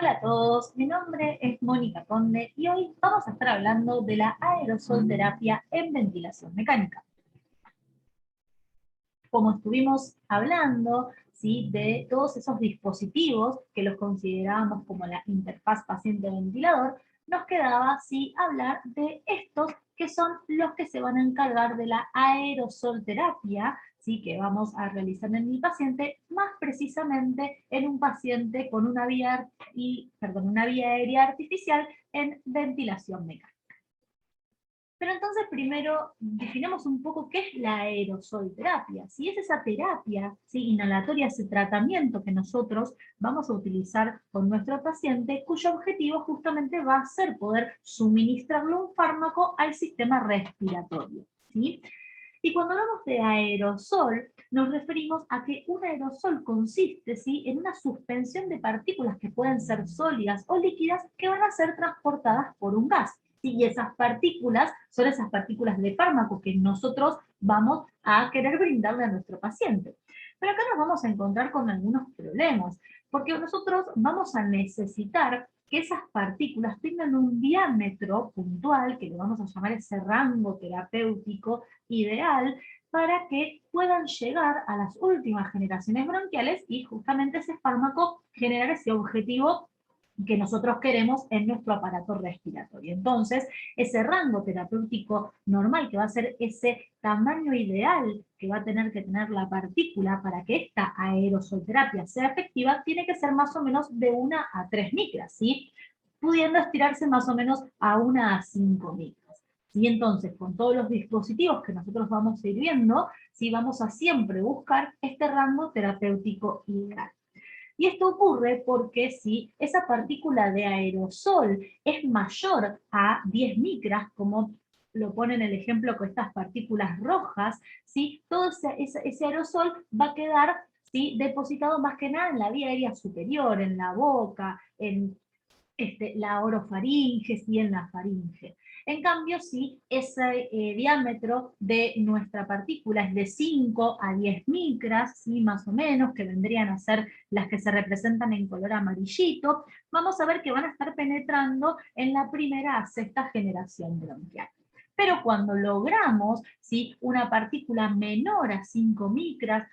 Hola a todos, mi nombre es Mónica Conde y hoy vamos a estar hablando de la aerosolterapia en ventilación mecánica. Como estuvimos hablando, ¿sí?, de todos esos dispositivos que los considerábamos como la interfaz paciente-ventilador, nos quedaba ¿sí?, hablar de estos que son los que se van a encargar de la aerosolterapia, ¿sí?, que vamos a realizar en el paciente, más precisamente en un paciente con una vía aérea artificial en ventilación mecánica. Pero entonces primero definamos un poco qué es la aerosolterapia. Si es esa terapia, ¿sí?, inhalatoria, ese tratamiento que nosotros vamos a utilizar con nuestro paciente, cuyo objetivo justamente va a ser poder suministrarle un fármaco al sistema respiratorio, ¿sí? Y cuando hablamos de aerosol, nos referimos a que un aerosol consiste, ¿sí?, en una suspensión de partículas que pueden ser sólidas o líquidas que van a ser transportadas por un gas. Y esas partículas son esas partículas de fármaco que nosotros vamos a querer brindarle a nuestro paciente. Pero acá nos vamos a encontrar con algunos problemas, porque nosotros vamos a necesitar que esas partículas tengan un diámetro puntual, que le vamos a llamar ese rango terapéutico ideal, para que puedan llegar a las últimas generaciones bronquiales y justamente ese fármaco generar ese objetivo que nosotros queremos en nuestro aparato respiratorio. Entonces, ese rango terapéutico normal, que va a ser ese tamaño ideal que va a tener que tener la partícula para que esta aerosolterapia sea efectiva, tiene que ser más o menos de 1 a 3 micras, ¿sí?, pudiendo estirarse más o menos a 1 a 5 micras. ¿Sí? Entonces, con todos los dispositivos que nosotros vamos a ir viendo, ¿sí?, vamos a siempre buscar este rango terapéutico ideal. Y esto ocurre porque si esa partícula de aerosol es mayor a 10 micras, como lo pone en el ejemplo con estas partículas rojas, ¿sí?, todo ese aerosol va a quedar, ¿sí?, depositado más que nada en la vía aérea superior, en la boca, en la orofaringe y en la faringe. En cambio, si ese diámetro de nuestra partícula es de 5 a 10 micras, ¿sí?, más o menos, que vendrían a ser las que se representan en color amarillito, vamos a ver que van a estar penetrando en la primera a sexta generación bronquial. Pero cuando logramos, ¿sí?, una partícula menor a 5 micras,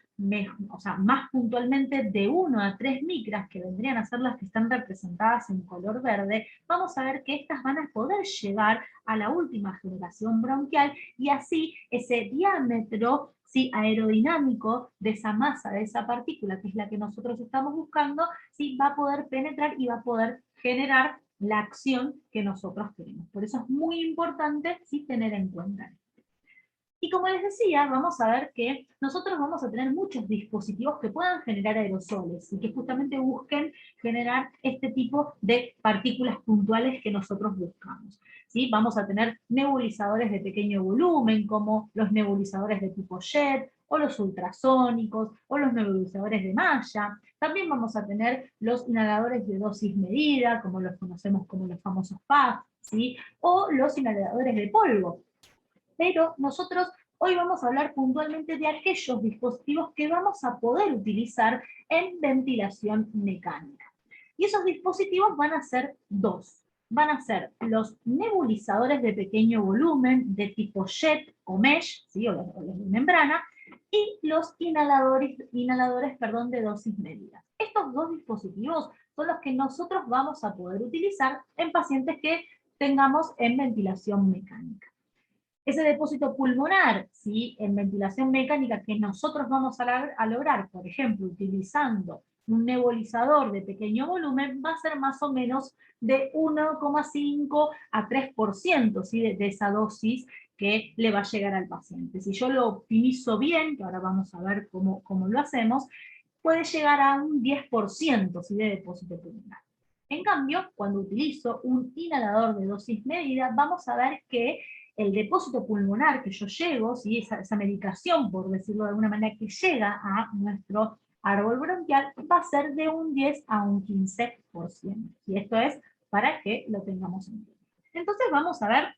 o sea, más puntualmente de 1 a 3 micras, que vendrían a ser las que están representadas en color verde, vamos a ver que estas van a poder llegar a la última generación bronquial y así ese diámetro, ¿sí?, aerodinámico de esa masa, de esa partícula, que es la que nosotros estamos buscando, ¿sí?, va a poder penetrar y va a poder generar la acción que nosotros queremos. Por eso es muy importante, ¿sí?, tener en cuenta. Y como les decía, vamos a ver que nosotros vamos a tener muchos dispositivos que puedan generar aerosoles y que justamente busquen generar este tipo de partículas puntuales que nosotros buscamos, ¿sí? Vamos a tener nebulizadores de pequeño volumen, como los nebulizadores de tipo jet, o los ultrasónicos, o los nebulizadores de malla. También vamos a tener los inhaladores de dosis medida, como los conocemos como los famosos PAF, ¿sí?, o los inhaladores de polvo. Pero nosotros hoy vamos a hablar puntualmente de aquellos dispositivos que vamos a poder utilizar en ventilación mecánica. Y esos dispositivos van a ser dos. Van a ser los nebulizadores de pequeño volumen de tipo jet o mesh, ¿sí?, o los de membrana, y los inhaladores de dosis medida. Estos dos dispositivos son los que nosotros vamos a poder utilizar en pacientes que tengamos en ventilación mecánica. Ese depósito pulmonar, ¿sí?, en ventilación mecánica que nosotros vamos a lograr, por ejemplo, utilizando un nebulizador de pequeño volumen, va a ser más o menos de 1,5 a 3%, ¿sí?, de esa dosis que le va a llegar al paciente. Si yo lo optimizo bien, que ahora vamos a ver cómo lo hacemos, puede llegar a un 10%, ¿sí?, de depósito pulmonar. En cambio, cuando utilizo un inhalador de dosis medida, vamos a ver que el depósito pulmonar que yo llevo, ¿sí?, esa medicación, por decirlo de alguna manera, que llega a nuestro árbol bronquial, va a ser de un 10 a un 15%. Y esto es para que lo tengamos en cuenta. Entonces vamos a ver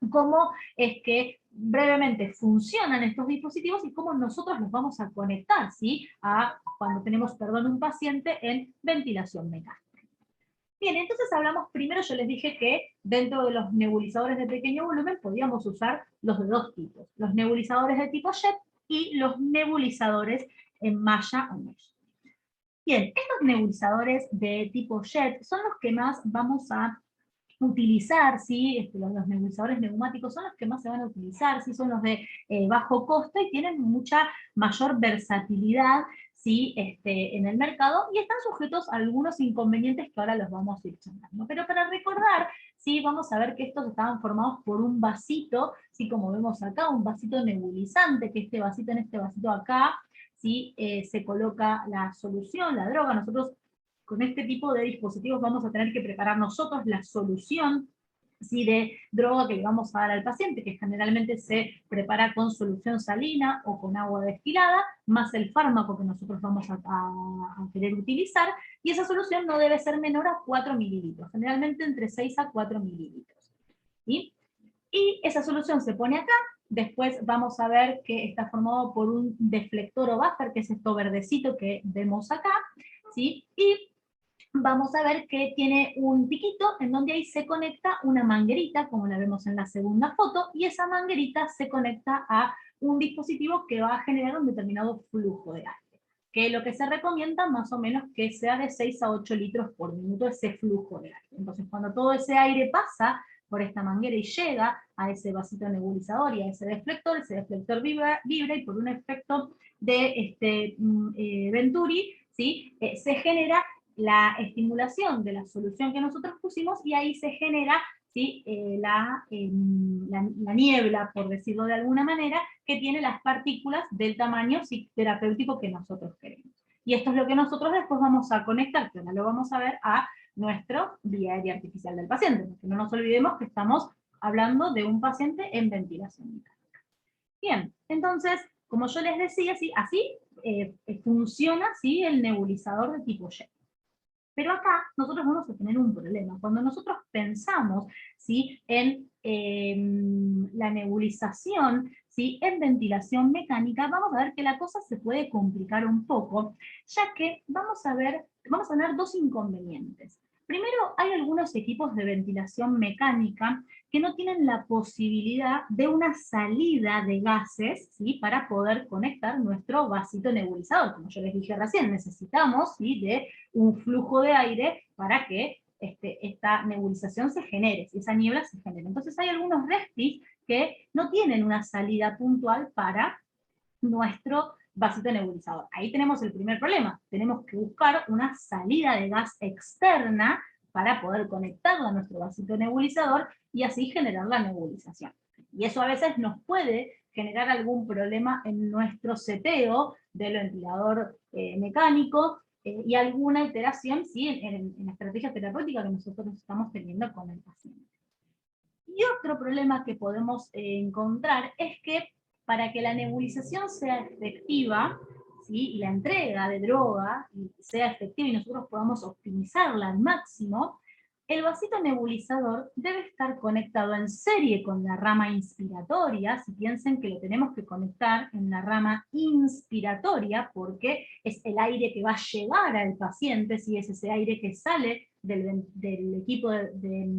cómo es que brevemente funcionan estos dispositivos y cómo nosotros los vamos a conectar, ¿sí?, a cuando tenemos, un paciente en ventilación mecánica. Bien, entonces hablamos, primero yo les dije que dentro de los nebulizadores de pequeño volumen podíamos usar los de dos tipos, los nebulizadores de tipo jet y los nebulizadores en malla o mesh. Bien, estos nebulizadores de tipo jet son los que más vamos a utilizar, ¿sí? Los nebulizadores neumáticos son los que más se van a utilizar, ¿sí? Son los de bajo costo y tienen mucha mayor versatilidad, ¿sí? En el mercado, y están sujetos a algunos inconvenientes que ahora los vamos a ir charlando. Pero para recordar, ¿sí? Vamos a ver que estos estaban formados por un vasito, ¿sí? Como vemos acá, un vasito nebulizante, que este vasito en este vasito acá, ¿sí? Se coloca la solución, la droga. Nosotros con este tipo de dispositivos vamos a tener que preparar nosotros la solución, ¿sí? De droga que le vamos a dar al paciente, que generalmente se prepara con solución salina o con agua destilada, más el fármaco que nosotros vamos a querer utilizar, y esa solución no debe ser menor a 4 mililitros, generalmente entre 6 a 4 mililitros. ¿Sí? Y esa solución se pone acá. Después vamos a ver que está formado por un deflector o buffer, que es esto verdecito que vemos acá, ¿sí? Y vamos a ver que tiene un piquito en donde ahí se conecta una manguerita, como la vemos en la segunda foto, y esa manguerita se conecta a un dispositivo que va a generar un determinado flujo de aire, que lo que se recomienda más o menos que sea de 6 a 8 litros por minuto ese flujo de aire. Entonces cuando todo ese aire pasa por esta manguera y llega a ese vasito nebulizador y a ese deflector vibra y por un efecto de Venturi, ¿sí? Se genera la estimulación de la solución que nosotros pusimos y ahí se genera, ¿sí? La niebla, por decirlo de alguna manera, que tiene las partículas del tamaño, ¿sí? terapéutico que nosotros queremos. Y esto es lo que nosotros después vamos a conectar, que ahora lo vamos a ver, a nuestro vía aérea artificial del paciente, porque no nos olvidemos que estamos hablando de un paciente en ventilación mecánica. Bien, entonces, como yo les decía, ¿sí? Así funciona, ¿sí? El nebulizador de tipo jet. Pero acá nosotros vamos a tener un problema. Cuando nosotros pensamos, ¿sí? En la nebulización, ¿sí? En ventilación mecánica, vamos a ver que la cosa se puede complicar un poco, ya que vamos a tener dos inconvenientes. Primero, hay algunos equipos de ventilación mecánica que no tienen la posibilidad de una salida de gases, ¿sí? Para poder conectar nuestro vasito nebulizador. Como yo les dije recién, necesitamos, ¿sí? De un flujo de aire para que esta nebulización se genere, si esa niebla se genere. Entonces hay algunos restis que no tienen una salida puntual para nuestro vasito nebulizador. Ahí tenemos el primer problema. Tenemos que buscar una salida de gas externa para poder conectarla a nuestro vasito nebulizador y así generar la nebulización. Y eso a veces nos puede generar algún problema en nuestro seteo del ventilador mecánico, y alguna alteración, ¿sí? en la estrategia terapéutica que nosotros estamos teniendo con el paciente. Y otro problema que podemos encontrar es que para que la nebulización sea efectiva, ¿sí? Y la entrega de droga sea efectiva y nosotros podamos optimizarla al máximo, el vasito nebulizador debe estar conectado en serie con la rama inspiratoria. Si piensen que lo tenemos que conectar en la rama inspiratoria, porque es el aire que va a llevar al paciente, si es ese aire que sale del equipo de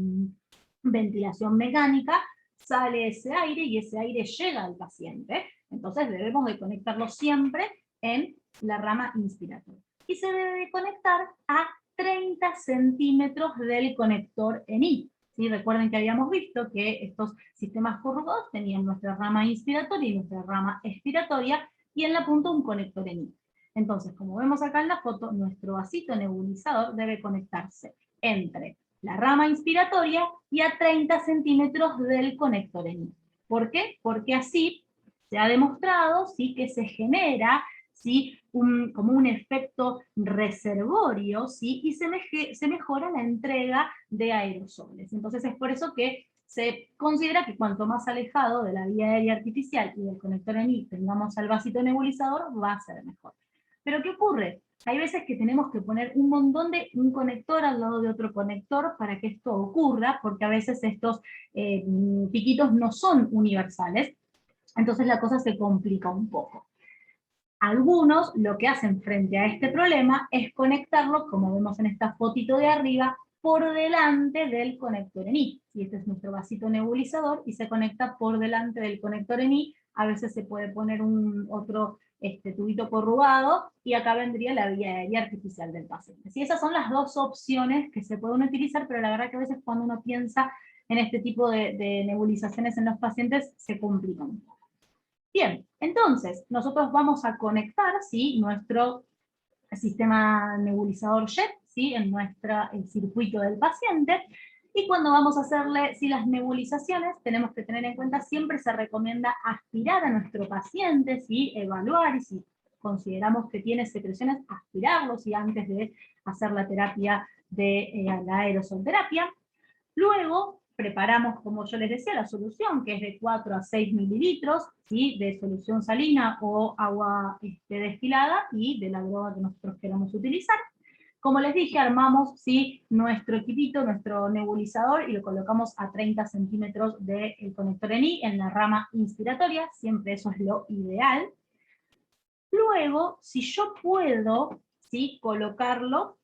ventilación mecánica, sale ese aire y ese aire llega al paciente. Entonces debemos de conectarlo siempre en la rama inspiratoria. Y se debe de conectar a 30 centímetros del conector ENI. ¿Sí? Recuerden que habíamos visto que estos sistemas corrugados tenían nuestra rama inspiratoria y nuestra rama expiratoria, y en la punta un conector ENI. Entonces, como vemos acá en la foto, nuestro vasito nebulizador debe conectarse entre la rama inspiratoria y a 30 centímetros del conector ENI. ¿Por qué? Porque así se ha demostrado, ¿sí? Que se genera, ¿sí? Como un efecto reservorio, ¿sí? Y se mejora la entrega de aerosoles. Entonces es por eso que se considera que cuanto más alejado de la vía aérea artificial y del conector ENI tengamos al vasito nebulizador, va a ser mejor. Pero ¿qué ocurre? Hay veces que tenemos que poner un conector al lado de otro conector para que esto ocurra, porque a veces estos piquitos no son universales, entonces la cosa se complica un poco. Algunos lo que hacen frente a este problema es conectarlo, como vemos en esta fotito de arriba, por delante del conector en I. Y este es nuestro vasito nebulizador y se conecta por delante del conector en I. A veces se puede poner otro tubito corrugado, y acá vendría la vía aérea artificial del paciente. ¿Sí? Esas son las dos opciones que se pueden utilizar, pero la verdad que a veces cuando uno piensa en este tipo de nebulizaciones en los pacientes se complican un poco. Bien, entonces nosotros vamos a conectar, ¿sí?, nuestro sistema nebulizador JET, ¿sí?, en el circuito del paciente. Y cuando vamos a hacerle las nebulizaciones, tenemos que tener en cuenta, siempre se recomienda aspirar a nuestro paciente, ¿sí?, evaluar, y si consideramos que tiene secreciones, aspirarlos, ¿sí?, antes de hacer la terapia de la aerosolterapia. Luego preparamos, como yo les decía, la solución, que es de 4 a 6 mililitros, ¿sí?, de solución salina o agua destilada, y de la droga que nosotros queramos utilizar. Como les dije, armamos, ¿sí?, nuestro equipito, nuestro nebulizador, y lo colocamos a 30 centímetros del conector en I, en la rama inspiratoria, siempre eso es lo ideal. Luego, si yo puedo, ¿sí?, colocarlo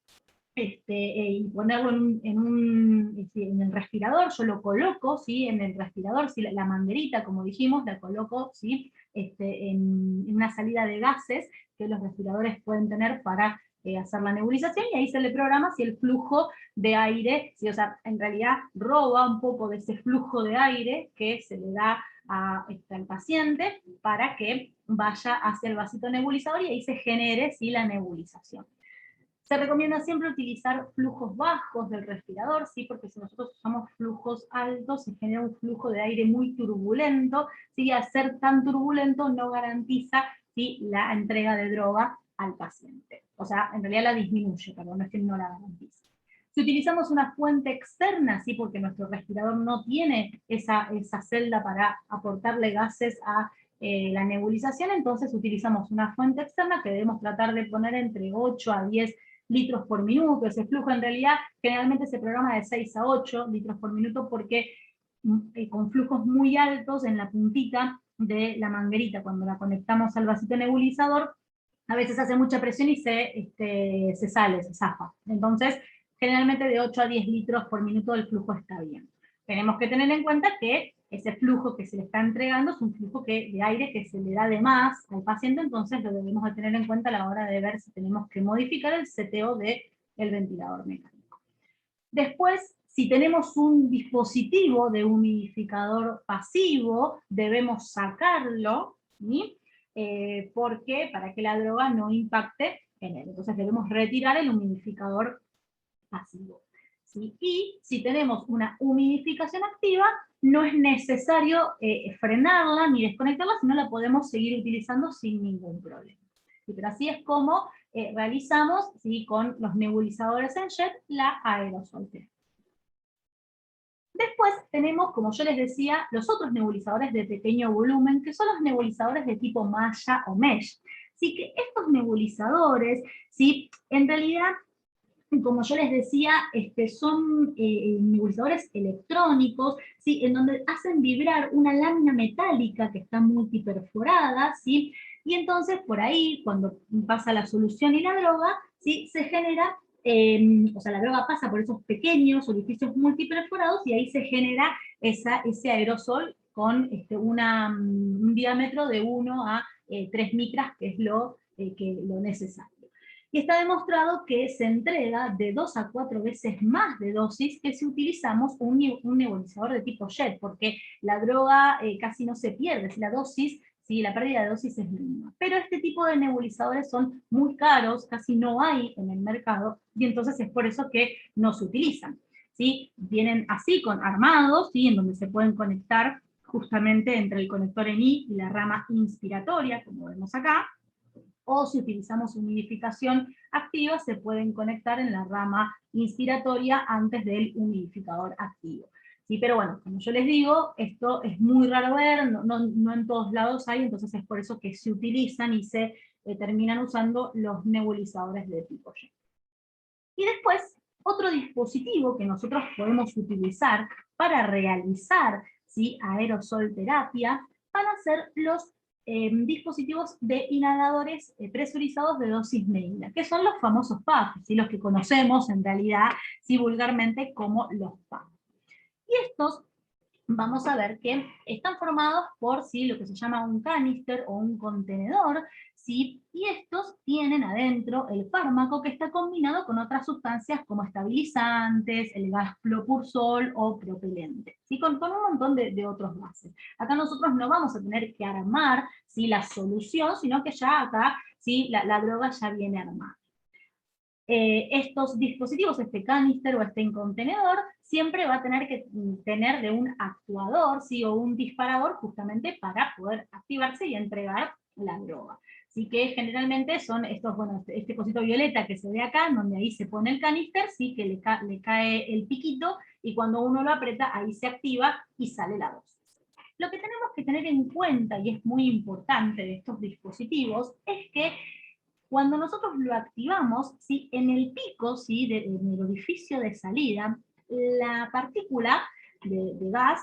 y ponerlo en el respirador, yo lo coloco, ¿sí?, en el respirador, ¿sí?, la manguerita, como dijimos, la coloco, ¿sí?, en una salida de gases que los respiradores pueden tener para hacer la nebulización, y ahí se le programa si el flujo de aire, ¿sí?, o sea, en realidad roba un poco de ese flujo de aire que se le da al paciente para que vaya hacia el vasito nebulizador, y ahí se genere, ¿sí?, la nebulización. Se recomienda siempre utilizar flujos bajos del respirador, ¿sí?, porque si nosotros usamos flujos altos se genera un flujo de aire muy turbulento, ¿sí?, y al ser tan turbulento no garantiza, ¿sí?, la entrega de droga al paciente. O sea, en realidad la disminuye, perdón, no es que no la garantiza. Si utilizamos una fuente externa, ¿sí?, porque nuestro respirador no tiene esa celda para aportarle gases a la nebulización, entonces utilizamos una fuente externa que debemos tratar de poner entre 8 a 10 litros por minuto. Ese flujo en realidad generalmente se programa de 6 a 8 litros por minuto, porque con flujos muy altos en la puntita de la manguerita, cuando la conectamos al vasito nebulizador, a veces hace mucha presión y se sale, se zafa. Entonces, generalmente de 8 a 10 litros por minuto el flujo está bien. Tenemos que tener en cuenta que ese flujo que se le está entregando es un flujo de aire que se le da de más al paciente, entonces lo debemos de tener en cuenta a la hora de ver si tenemos que modificar el seteo del ventilador mecánico. Después, si tenemos un dispositivo de humidificador pasivo, debemos sacarlo, ¿sí?, porque para que la droga no impacte en él. Entonces debemos retirar el humidificador pasivo, ¿sí? Y si tenemos una humidificación activa, no es necesario frenarla ni desconectarla, sino la podemos seguir utilizando sin ningún problema. ¿Sí? Pero así es como realizamos, ¿sí?, con los nebulizadores en jet la aerosolterapia. Después tenemos, como yo les decía, los otros nebulizadores de pequeño volumen, que son los nebulizadores de tipo malla o mesh. Así que estos nebulizadores, ¿sí?, en realidad, como yo les decía, son nebulizadores electrónicos, ¿sí?, en donde hacen vibrar una lámina metálica que está multiperforada, ¿sí?, y entonces por ahí, cuando pasa la solución y la droga, ¿sí?, se genera, o sea, la droga pasa por esos pequeños orificios multiperforados, y ahí se genera ese aerosol con un diámetro de 1 a 3 micras, que es lo necesario. Y está demostrado que se entrega de 2 a 4 veces más de dosis que si utilizamos un nebulizador de tipo jet, porque la droga casi no se pierde, si la dosis, ¿sí?, la pérdida de dosis es mínima. Pero este tipo de nebulizadores son muy caros, casi no hay en el mercado, y entonces es por eso que no se utilizan, ¿sí? Vienen así, armados, ¿sí?, en donde se pueden conectar justamente entre el conector en I y la rama inspiratoria, como vemos acá, o si utilizamos humidificación activa, se pueden conectar en la rama inspiratoria antes del humidificador activo. ¿Sí? Pero bueno, como yo les digo, esto es muy raro ver, no en todos lados hay, entonces es por eso que se utilizan y se terminan usando los nebulizadores de tipo jet. Y después, otro dispositivo que nosotros podemos utilizar para realizar, ¿sí?, aerosolterapia, van a ser los dispositivos de inhaladores presurizados de dosis medida, que son los famosos PAF, ¿sí? Los que conocemos en realidad, ¿sí? Vulgarmente como los PAF. Y estos vamos a ver que están formados por, ¿sí? Lo que se llama un canister o un contenedor, ¿sí? Y estos tienen adentro el fármaco que está combinado con otras sustancias como estabilizantes, el gas flopursol o propelente, ¿sí? Con un montón de otros gases. Acá nosotros no vamos a tener que armar, ¿sí? La solución, sino que ya acá, ¿sí? La droga ya viene armada. Estos dispositivos, este canister o este contenedor, siempre va a tener que tener de un actuador, ¿sí? O un disparador justamente para poder activarse y entregar la droga. Así que generalmente son estos, bueno, este cosito violeta que se ve acá, donde ahí se pone el canister, ¿sí? Que le cae el piquito, y cuando uno lo aprieta, ahí se activa y sale la dosis. Lo que tenemos que tener en cuenta, y es muy importante de estos dispositivos, es que cuando nosotros lo activamos, ¿sí? En el pico, ¿sí? En el orificio de salida, la partícula de gas,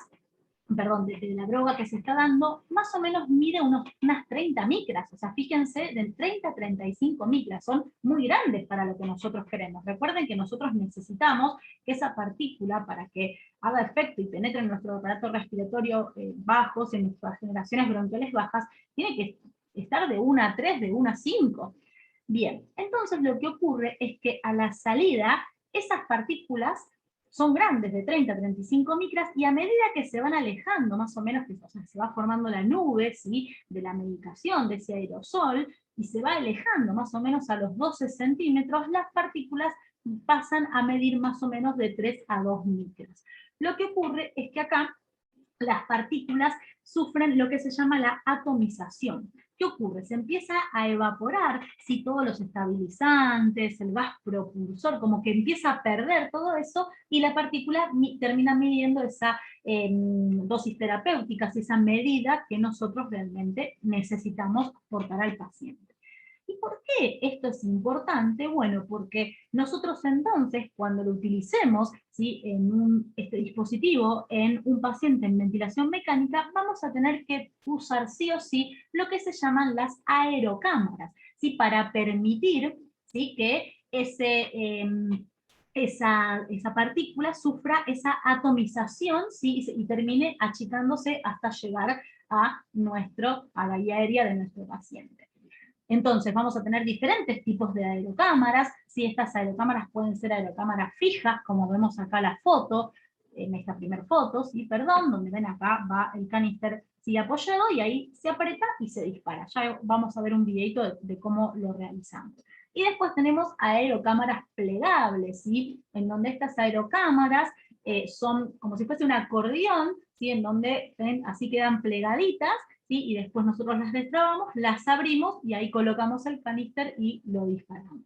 perdón, de la droga que se está dando, más o menos mide unas 30 micras. O sea, fíjense, de 30 a 35 micras. Son muy grandes para lo que nosotros queremos. Recuerden que nosotros necesitamos que esa partícula, para que haga efecto y penetre en nuestro aparato respiratorio bajo, en nuestras generaciones bronquiales bajas, tiene que estar de 1 a 3, de 1 a 5. Bien, entonces lo que ocurre es que a la salida esas partículas son grandes, de 30 a 35 micras, y a medida que se van alejando, más o menos, o sea, se va formando la nube, ¿sí? De la medicación, de ese aerosol, y se va alejando más o menos a los 12 centímetros, las partículas pasan a medir más o menos de 3 a 2 micras. Lo que ocurre es que acá las partículas sufren lo que se llama la atomización. ¿Qué ocurre? Se empieza a evaporar, si todos los estabilizantes, el gas propulsor, como que empieza a perder todo eso, y la partícula termina midiendo esa dosis terapéutica, esa medida que nosotros realmente necesitamos aportar al paciente. ¿Y por qué esto es importante? Bueno, porque nosotros entonces, cuando lo utilicemos, ¿sí? Este dispositivo en un paciente en ventilación mecánica, vamos a tener que usar sí o sí lo que se llaman las aerocámaras, ¿sí? Para permitir, ¿sí? Que esa partícula sufra esa atomización, ¿sí? Y termine achicándose hasta llegar a la vía aérea de nuestro paciente. Entonces vamos a tener diferentes tipos de aerocámaras, ¿sí? Estas aerocámaras pueden ser aerocámaras fijas, como vemos acá la foto, en esta primera foto, ¿sí? Perdón, donde ven acá va el canister, ¿sí? Apoyado, y ahí se aprieta y se dispara. Ya vamos a ver un videito de cómo lo realizamos. Y después tenemos aerocámaras plegables, ¿sí? En donde estas aerocámaras son como si fuese un acordeón, ¿sí? En donde, ven, así quedan plegaditas, ¿sí? Y después nosotros las destrabamos, las abrimos y ahí colocamos el canister y lo disparamos.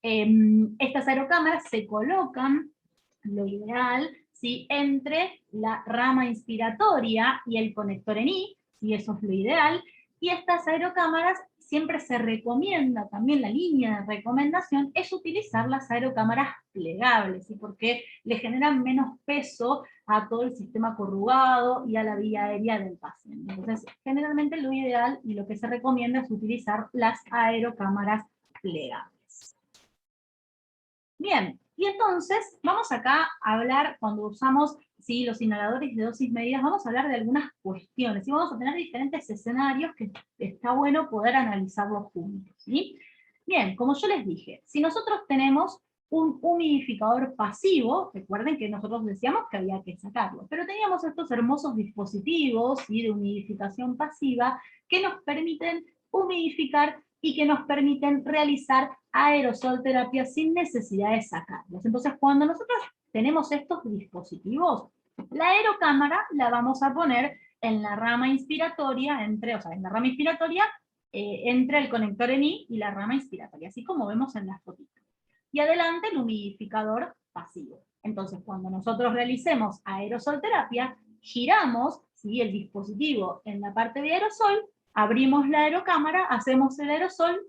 Estas aerocámaras se colocan, lo ideal, ¿sí? Entre la rama inspiratoria y el conector en I, ¿sí? Eso es lo ideal, y estas aerocámaras siempre se recomienda, también la línea de recomendación es utilizar las aerocámaras plegables, ¿sí? Porque le generan menos peso a todo el sistema corrugado y a la vía aérea del paciente. Entonces, generalmente lo ideal y lo que se recomienda es utilizar las aerocámaras plegables. Bien, y entonces vamos acá a hablar, cuando usamos, ¿sí? Los inhaladores de dosis medidas, vamos a hablar de algunas cuestiones, y vamos a tener diferentes escenarios que está bueno poder analizarlos juntos, ¿sí? Bien, como yo les dije, si nosotros tenemos un humidificador pasivo, recuerden que nosotros decíamos que había que sacarlo, pero teníamos estos hermosos dispositivos, ¿sí? De humidificación pasiva que nos permiten humidificar y que nos permiten realizar aerosol terapia sin necesidad de sacarlos. Entonces, cuando nosotros tenemos estos dispositivos, la aerocámara la vamos a poner en la rama inspiratoria, entre el conector en I y la rama inspiratoria, así como vemos en las fotitos. Y adelante el humidificador pasivo. Entonces, cuando nosotros realicemos aerosol terapia, giramos, ¿sí? El dispositivo en la parte de aerosol, abrimos la aerocámara, hacemos el aerosol,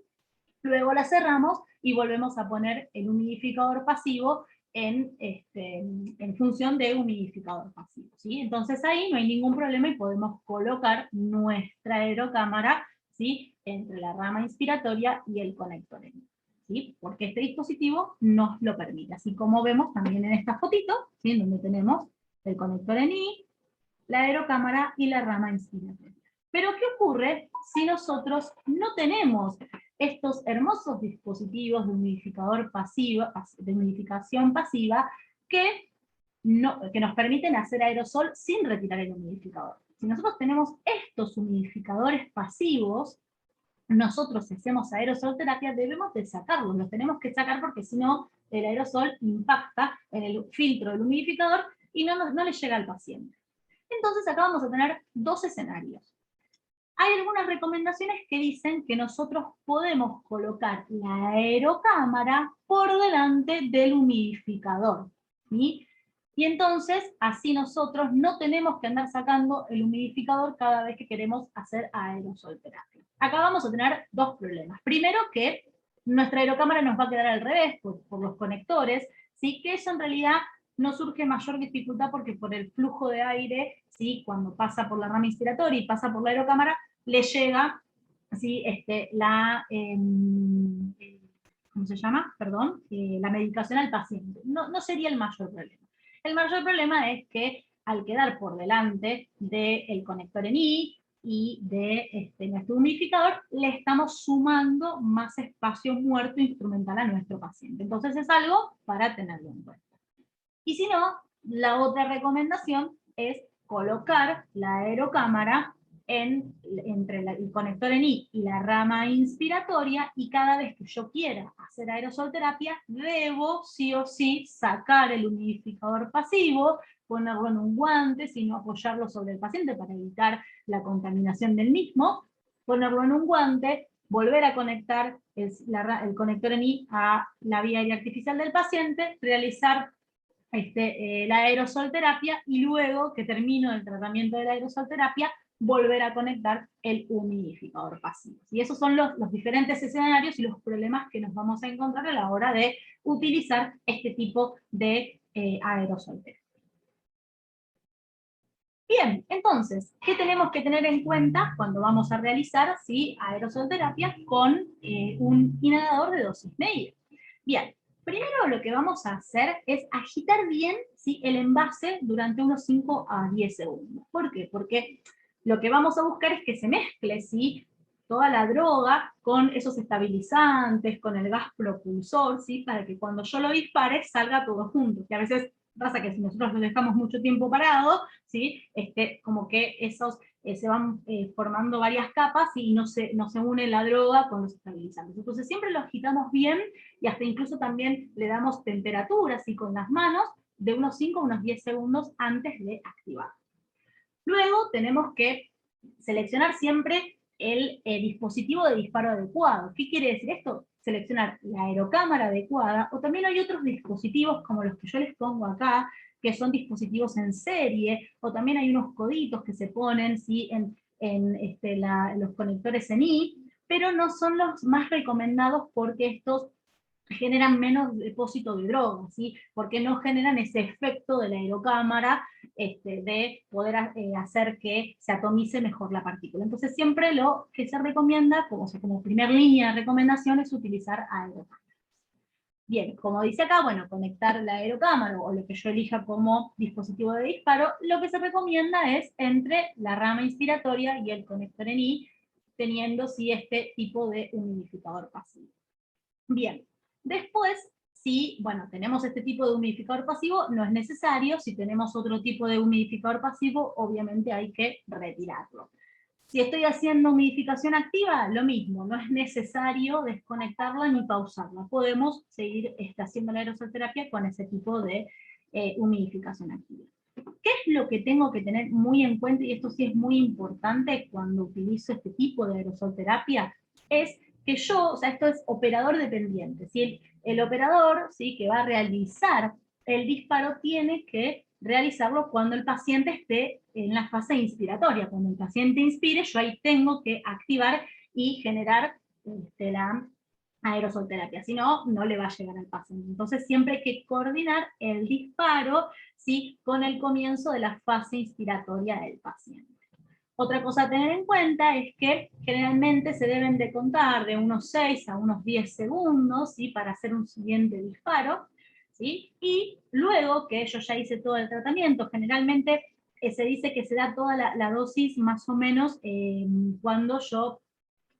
luego la cerramos y volvemos a poner el humidificador pasivo en función de humidificador pasivo, ¿sí? Entonces ahí no hay ningún problema y podemos colocar nuestra aerocámara, ¿sí?, entre la rama inspiratoria y el conector ENI, ¿sí?, porque este dispositivo nos lo permite, así como vemos también en esta fotito, ¿sí?, en donde tenemos el conector ENI, la aerocámara y la rama inspiratoria. Pero ¿qué ocurre si nosotros no tenemos estos hermosos dispositivos de humidificador pasivo, de humidificación pasiva, que nos permiten hacer aerosol sin retirar el humidificador? Si nosotros tenemos estos humidificadores pasivos, nosotros si hacemos aerosol terapia debemos de sacarlos, los tenemos que sacar porque si no el aerosol impacta en el filtro del humidificador y no le llega al paciente. Entonces acá vamos a tener dos escenarios. Hay algunas recomendaciones que dicen que nosotros podemos colocar la aerocámara por delante del humidificador, ¿sí? Y entonces, así nosotros no tenemos que andar sacando el humidificador cada vez que queremos hacer aerosol terapia. Acá vamos a tener dos problemas. Primero, que nuestra aerocámara nos va a quedar al revés por los conectores, ¿sí? Que eso en realidad no surge mayor dificultad porque por el flujo de aire, ¿sí?, cuando pasa por la rama inspiratoria y pasa por la aerocámara, le llega, ¿sí?, ¿cómo se llama? Perdón, la medicación al paciente. No sería el mayor problema. El mayor problema es que al quedar por delante del conector ENI y de nuestro humidificador, le estamos sumando más espacio muerto instrumental a nuestro paciente. Entonces es algo para tenerlo en cuenta. Y si no, la otra recomendación es colocar la aerocámara entre el conector ENI y la rama inspiratoria, y cada vez que yo quiera hacer aerosol terapia, debo sí o sí sacar el humidificador pasivo, ponerlo en un guante, sino apoyarlo sobre el paciente para evitar la contaminación del mismo, ponerlo en un guante, volver a conectar el conector ENI a la vía aérea artificial del paciente, realizar la aerosol terapia, y luego que termino el tratamiento de la aerosol terapia, volver a conectar el humidificador pasivo. Y esos son los diferentes escenarios y los problemas que nos vamos a encontrar a la hora de utilizar este tipo de aerosol terapia. Bien, entonces, ¿qué tenemos que tener en cuenta cuando vamos a realizar, ¿sí?, aerosol terapia con un inhalador de dosis medida? Bien, primero lo que vamos a hacer es agitar bien, ¿sí?, el envase durante unos 5 a 10 segundos. ¿Por qué? Porque lo que vamos a buscar es que se mezcle, ¿sí?, toda la droga con esos estabilizantes, con el gas propulsor, ¿sí?, para que cuando yo lo dispare salga todo junto. Que a veces pasa que si nosotros lo dejamos mucho tiempo parado, ¿sí?, como que esos se van formando varias capas y no se une la droga con los estabilizantes. Entonces siempre lo agitamos bien y hasta incluso también le damos temperatura así con las manos de unos 5 a unos 10 segundos antes de activar. Luego tenemos que seleccionar siempre el dispositivo de disparo adecuado. ¿Qué quiere decir esto? Seleccionar la aerocámara adecuada, o también hay otros dispositivos como los que yo les pongo acá, que son dispositivos en serie, o también hay unos coditos que se ponen, ¿sí?, en los conectores ENI, pero no son los más recomendados porque estos generan menos depósito de droga, ¿sí?, porque no generan ese efecto de la aerocámara de poder hacer que se atomice mejor la partícula. Entonces siempre lo que se recomienda, como primer línea de recomendación, es utilizar aerocámaras. Bien, como dice acá, bueno, conectar la aerocámara o lo que yo elija como dispositivo de disparo, lo que se recomienda es entre la rama inspiratoria y el conector ENI, teniendo sí este tipo de humidificador pasivo. Bien, después, si bueno, tenemos este tipo de humidificador pasivo, no es necesario. Si tenemos otro tipo de humidificador pasivo, obviamente hay que retirarlo. Si estoy haciendo humidificación activa, lo mismo, no es necesario desconectarla ni pausarla. Podemos seguir haciendo la aerosol terapia con ese tipo de humidificación activa. ¿Qué es lo que tengo que tener muy en cuenta? Y esto sí es muy importante cuando utilizo este tipo de aerosol terapia, es que yo, o sea, esto es operador dependiente, ¿sí? El operador, ¿sí?, que va a realizar el disparo tiene que realizarlo cuando el paciente esté en la fase inspiratoria. Cuando el paciente inspire, yo ahí tengo que activar y generar aerosolterapia, si no, no le va a llegar al paciente. Entonces siempre hay que coordinar el disparo, ¿sí?, con el comienzo de la fase inspiratoria del paciente. Otra cosa a tener en cuenta es que generalmente se deben de contar de unos 6 a unos 10 segundos, ¿sí?, para hacer un siguiente disparo, ¿sí? Y luego que yo ya hice todo el tratamiento, generalmente se dice que se da toda la dosis más o menos cuando yo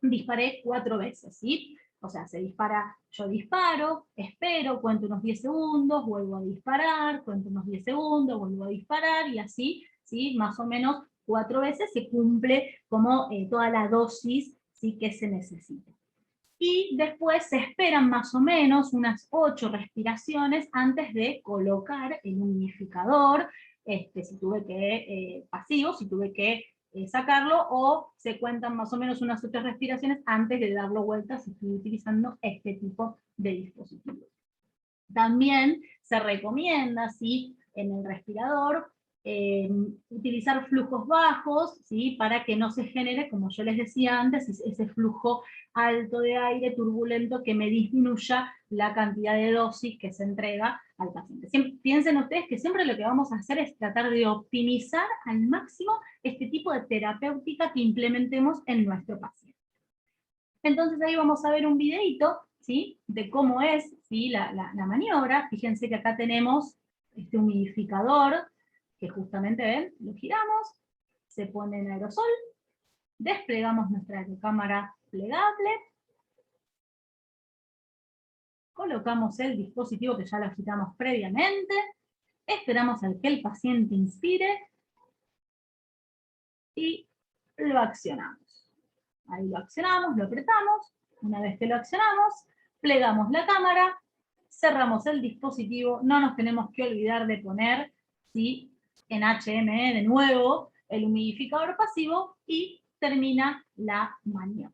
disparé 4 veces, ¿sí? O sea, se dispara, yo disparo, espero, cuento unos 10 segundos, vuelvo a disparar, cuento unos 10 segundos, vuelvo a disparar, y así, ¿sí?, más o menos 4 veces se cumple como toda la dosis, ¿sí?, que se necesita. Y después se esperan más o menos unas 8 respiraciones antes de colocar el humidificador, si tuve que, pasivo, si tuve que sacarlo, o se cuentan más o menos unas 8 respiraciones antes de darlo vuelta si estoy utilizando este tipo de dispositivos. También se recomienda, ¿sí?, en el respirador, utilizar flujos bajos, ¿sí?, para que no se genere, como yo les decía antes, ese flujo alto de aire turbulento que me disminuya la cantidad de dosis que se entrega al paciente. Piensen ustedes que siempre lo que vamos a hacer es tratar de optimizar al máximo este tipo de terapéutica que implementemos en nuestro paciente. Entonces ahí vamos a ver un videito, ¿sí?, de cómo es, ¿sí?, la maniobra. Fíjense que acá tenemos este humidificador, que justamente, ven, lo giramos, se pone en aerosol, desplegamos nuestra aerocámara plegable, colocamos el dispositivo que ya lo agitamos previamente, esperamos a que el paciente inspire y lo accionamos. Ahí lo accionamos, lo apretamos. Una vez que lo accionamos, plegamos la cámara, cerramos el dispositivo. No nos tenemos que olvidar de poner, ¿sí?, en HME de nuevo el humidificador pasivo, y termina la maniobra.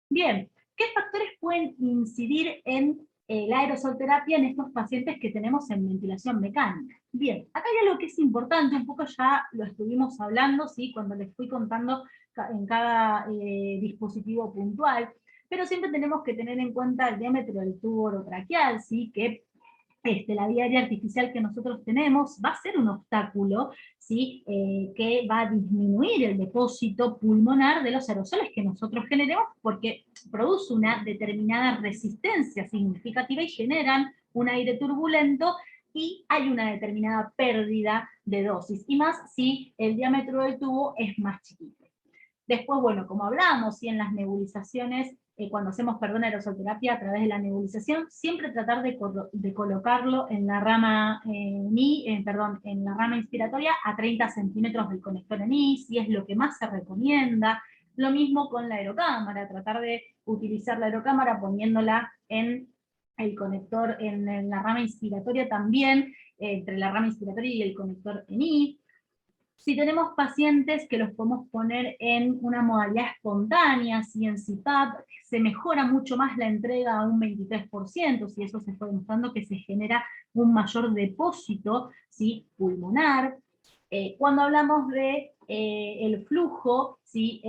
Bien, ¿qué factores pueden incidir en la aerosolterapia en estos pacientes que tenemos en ventilación mecánica? Bien, acá hay algo que es importante, un poco ya lo estuvimos hablando, ¿sí?, cuando les fui contando en cada dispositivo puntual, pero siempre tenemos que tener en cuenta el diámetro del tubo orotraqueal, ¿sí?, que la vía aérea artificial que nosotros tenemos va a ser un obstáculo, ¿sí?, que va a disminuir el depósito pulmonar de los aerosoles que nosotros generemos, porque produce una determinada resistencia significativa y generan un aire turbulento, y hay una determinada pérdida de dosis, y más si el diámetro del tubo es más chiquito. Después, bueno, como hablamos, ¿sí?, en las nebulizaciones, cuando hacemos, aerosolterapia a través de la nebulización, siempre tratar de colocarlo en la rama en la rama inspiratoria a 30 centímetros del conector ENI, si es lo que más se recomienda. Lo mismo con la aerocámara, tratar de utilizar la aerocámara poniéndola en el conector, en la rama inspiratoria también, entre la rama inspiratoria y el conector ENI. Si tenemos pacientes que los podemos poner en una modalidad espontánea, si en CPAP, se mejora mucho más la entrega a un 23%, si eso se fue demostrando que se genera un mayor depósito, ¿sí?, pulmonar. Cuando hablamos de el flujo, ¿sí?,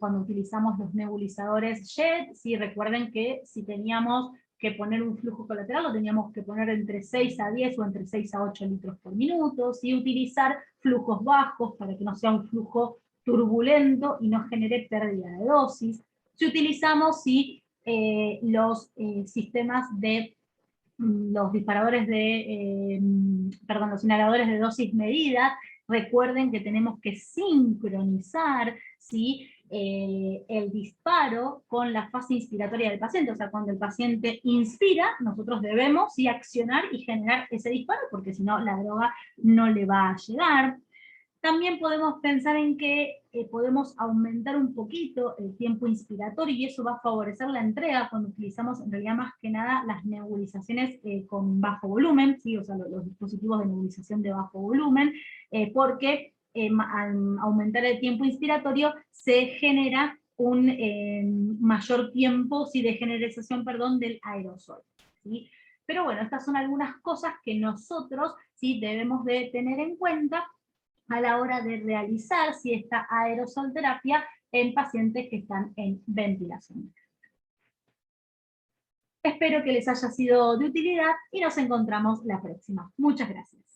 cuando utilizamos los nebulizadores JET, ¿sí?, recuerden que si teníamos que poner un flujo colateral, lo teníamos que poner entre 6 a 10 o entre 6 a 8 litros por minuto, y utilizar flujos bajos para que no sea un flujo turbulento y no genere pérdida de dosis. Si utilizamos los sistemas de los disparadores de, los inhaladores de dosis medida, recuerden que tenemos que sincronizar, ¿sí?, el disparo con la fase inspiratoria del paciente. O sea, cuando el paciente inspira, nosotros debemos, ¿sí?, accionar y generar ese disparo, porque si no la droga no le va a llegar. También podemos pensar en que podemos aumentar un poquito el tiempo inspiratorio, y eso va a favorecer la entrega cuando utilizamos en realidad más que nada las nebulizaciones con bajo volumen, ¿sí?, o sea, los dispositivos de nebulización de bajo volumen, porque al aumentar el tiempo inspiratorio se genera un mayor tiempo, ¿sí?, de generalización, del aerosol, ¿sí? Pero bueno, estas son algunas cosas que nosotros, ¿sí?, debemos de tener en cuenta a la hora de realizar esta aerosolterapia en pacientes que están en ventilación. Espero que les haya sido de utilidad y nos encontramos la próxima. Muchas gracias.